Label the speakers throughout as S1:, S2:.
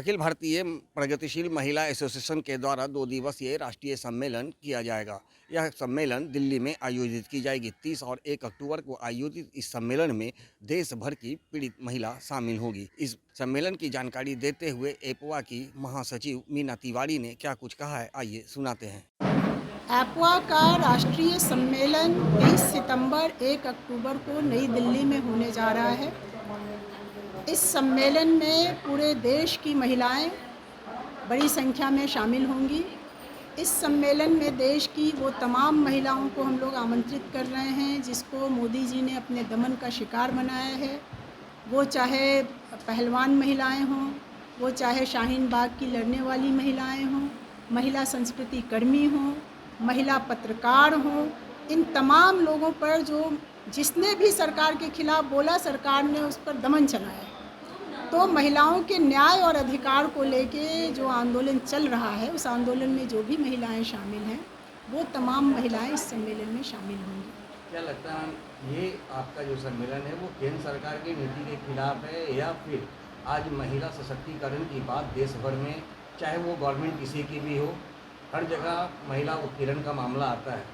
S1: अखिल भारतीय प्रगतिशील महिला एसोसिएशन के द्वारा 2 दिवसीय राष्ट्रीय सम्मेलन किया जाएगा। यह सम्मेलन दिल्ली में आयोजित की जाएगी। 30 और 1 अक्टूबर को आयोजित इस सम्मेलन में देश भर की पीड़ित महिला शामिल होगी। इस सम्मेलन की जानकारी देते हुए एपवा की महासचिव मीना तिवारी ने क्या कुछ कहा है, आइए सुनाते हैं।
S2: एपवा का राष्ट्रीय सम्मेलन 30 सितंबर 1 अक्टूबर को नई दिल्ली में होने जा रहा है। इस सम्मेलन में पूरे देश की महिलाएं बड़ी संख्या में शामिल होंगी। इस सम्मेलन में देश की वो तमाम महिलाओं को हम लोग आमंत्रित कर रहे हैं जिसको मोदी जी ने अपने दमन का शिकार बनाया है। वो चाहे पहलवान महिलाएं हों, वो चाहे शाहीन बाग की लड़ने वाली महिलाएं हों, महिला संस्कृति कर्मी हों, महिला पत्रकार हों, इन तमाम लोगों पर जिसने भी सरकार के खिलाफ बोला, सरकार ने उस पर दमन चलाया। तो महिलाओं के न्याय और अधिकार को लेके जो आंदोलन चल रहा है, उस आंदोलन में जो भी महिलाएं शामिल हैं, वो तमाम महिलाएं इस सम्मेलन में शामिल होंगी।
S1: क्या लगता है ये आपका जो सम्मेलन है वो केंद्र सरकार की नीति के खिलाफ है, या फिर आज महिला सशक्तिकरण की बात देश भर में, चाहे वो गवर्नमेंट किसी की भी हो, हर जगह महिला उत्पीड़न का मामला आता है?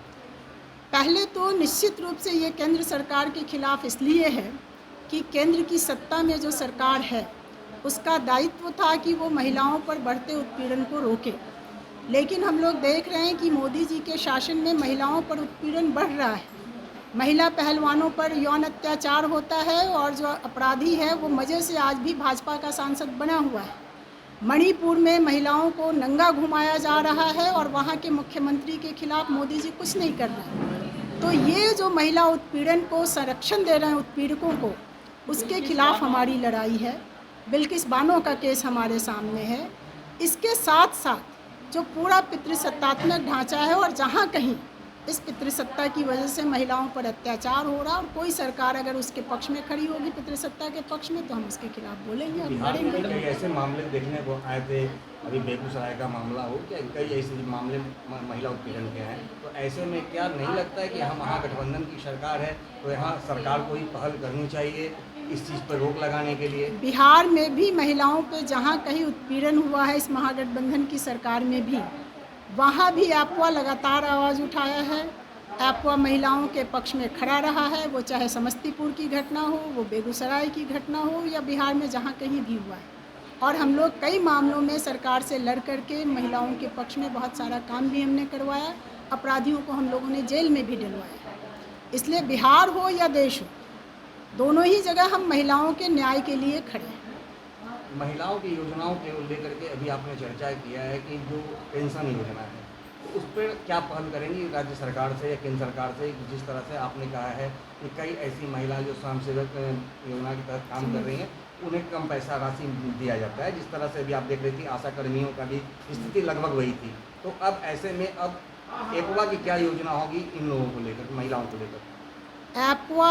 S2: पहले तो निश्चित रूप से ये केंद्र सरकार के खिलाफ इसलिए है कि केंद्र की सत्ता में जो सरकार है उसका दायित्व था कि वो महिलाओं पर बढ़ते उत्पीड़न को रोके। लेकिन हम लोग देख रहे हैं कि मोदी जी के शासन में महिलाओं पर उत्पीड़न बढ़ रहा है। महिला पहलवानों पर यौन अत्याचार होता है और जो अपराधी है वो मज़े से आज भी भाजपा का सांसद बना हुआ है। मणिपुर में महिलाओं को नंगा घुमाया जा रहा है और वहाँ के मुख्यमंत्री के खिलाफ मोदी जी कुछ नहीं कर रहे। तो ये जो महिला उत्पीड़न को संरक्षण दे रहे हैं उत्पीड़कों को, उसके खिलाफ हमारी लड़ाई है। बिल्किस बानो का केस हमारे सामने है। इसके साथ साथ जो पूरा पितृसत्तात्मक ढांचा है और जहाँ कहीं इस पितृसत्ता की वजह से महिलाओं पर अत्याचार हो रहा, और कोई सरकार अगर उसके पक्ष में खड़ी होगी, पितृसत्ता के पक्ष में, तो हम उसके खिलाफ बोलेंगे और लड़ेंगे।
S1: कई ऐसे मामले देखने को आए थे, अभी बेगूसराय का मामला हो, क्या कई ऐसे मामले महिला उत्पीड़न के हैं, तो ऐसे में क्या नहीं लगता है कि हम महागठबंधन की सरकार है तो यहाँ सरकार को ही पहल करनी चाहिए इस चीज़ पर रोक लगाने के लिए?
S2: बिहार में भी महिलाओं पे जहाँ कहीं उत्पीड़न हुआ है इस महागठबंधन की सरकार में भी, वहाँ भी एपवा लगातार आवाज़ उठाया है। एपवा महिलाओं के पक्ष में खड़ा रहा है, वो चाहे समस्तीपुर की घटना हो, वो बेगूसराय की घटना हो, या बिहार में जहाँ कहीं भी हुआ है। और हम लोग कई मामलों में सरकार से लड़ करके महिलाओं के पक्ष में बहुत सारा काम भी हमने करवाया। अपराधियों को हम लोगों ने जेल में भी डलवाया। इसलिए बिहार हो या देश हो, दोनों ही जगह हम महिलाओं के न्याय के लिए खड़े हैं।
S1: महिलाओं की योजनाओं के लेकर के अभी आपने चर्चा किया है कि जो पेंशन योजना है, तो उस पर क्या पहल करेंगी राज्य सरकार से या केंद्र सरकार से? जिस तरह से आपने कहा है कि कई ऐसी महिला जो स्वयंसेवक योजना के तहत काम कर रही हैं, उन्हें कम पैसा राशि दिया जाता है। जिस तरह से अभी आप देख रही थी, आशा कर्मियों का भी स्थिति लगभग वही थी। तो अब ऐसे में अब एपवा की क्या योजना होगी इन लोगों को लेकर, महिलाओं को लेकर?
S2: एपवा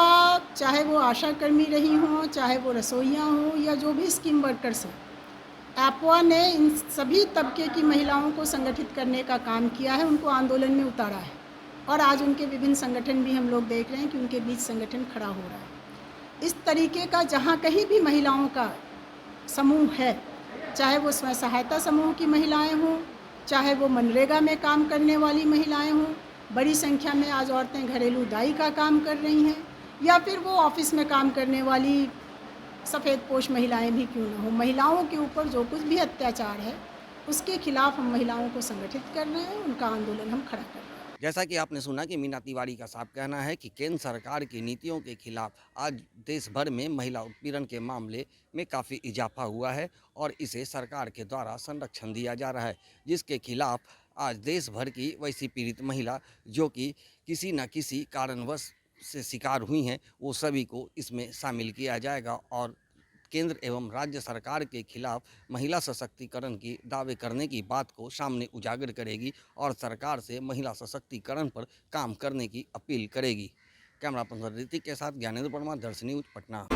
S2: चाहे वो आशा कर्मी रही हों, चाहे वो रसोइयाँ हों, या जो भी स्कीम वर्कर्स हैं, एपवा ने इन सभी तबके की महिलाओं को संगठित करने का काम किया है, उनको आंदोलन में उतारा है। और आज उनके विभिन्न संगठन भी हम लोग देख रहे हैं कि उनके बीच संगठन खड़ा हो रहा है। इस तरीके का जहाँ कहीं भी महिलाओं का समूह है, चाहे वो स्वयं सहायता समूह की महिलाएं हों, चाहे वो मनरेगा में काम करने वाली महिलाएं हों, बड़ी संख्या में आज औरतें घरेलू दाई का काम कर रही हैं, या फिर वो ऑफिस में काम करने वाली सफ़ेदपोश महिलाएं भी क्यों ना हो, महिलाओं के ऊपर जो कुछ भी अत्याचार है उसके खिलाफ हम महिलाओं को संगठित कर रहे हैं, उनका आंदोलन हम खड़ा कर रहे हैं।
S1: जैसा कि आपने सुना कि मीना तिवारी का साफ कहना है कि केंद्र सरकार की नीतियों के खिलाफ आज देश भर में महिला उत्पीड़न के मामले में काफ़ी इजाफा हुआ है और इसे सरकार के द्वारा संरक्षण दिया जा रहा है, जिसके खिलाफ आज देश भर की वैसी पीड़ित महिला जो कि किसी न किसी कारणवश से शिकार हुई हैं, वो सभी को इसमें शामिल किया जाएगा और केंद्र एवं राज्य सरकार के खिलाफ महिला सशक्तिकरण की दावे करने की बात को सामने उजागर करेगी और सरकार से महिला सशक्तिकरण पर काम करने की अपील करेगी। कैमरा पर्सन ऋतिक के साथ ज्ञानेंद्र वर्मा, दर्शन न्यूज, पटना।